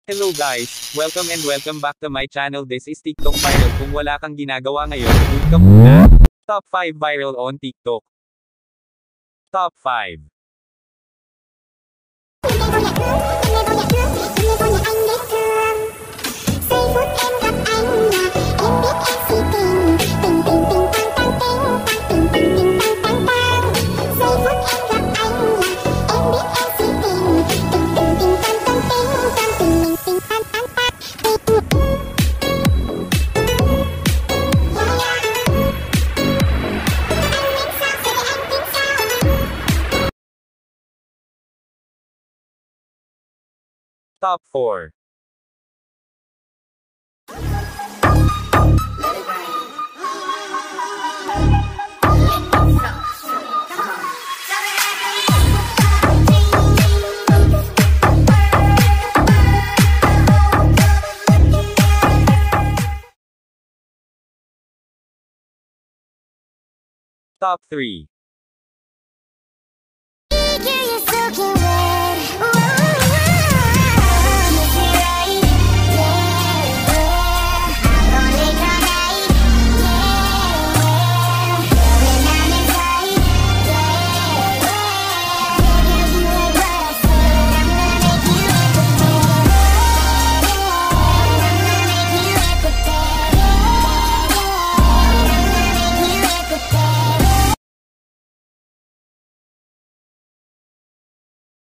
Hello guys, welcome and welcome back to my channel. This is TikTok Viral. Kung wala kang ginagawa ngayon, good ka muna. Top 5 viral on TikTok. Top 5. Top 4. Top 3.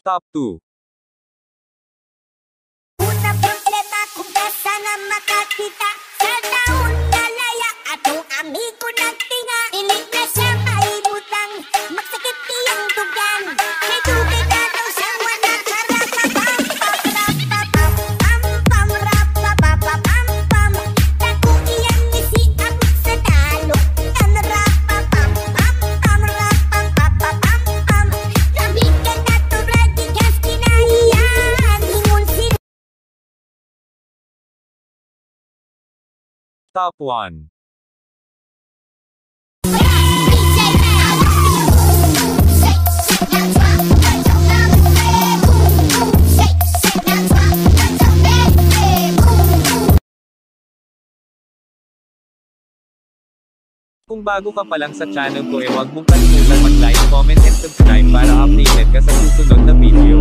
Top 2. Una problema kung besa na makakita sa taon na laya atong amigo nagtinga. Inig na siya maibutang magsakit iyang dugan. Kay tubig na daw siyang wala karapapam. Dako iyang isiap sa talo. Labi ka na to brady kas kinaiyan. Ingon si Top 1. Kung bago ka pa lang sa channel ko huwag mong kalimutan mag-like, comment and subscribe para updated ka sa susunod na video.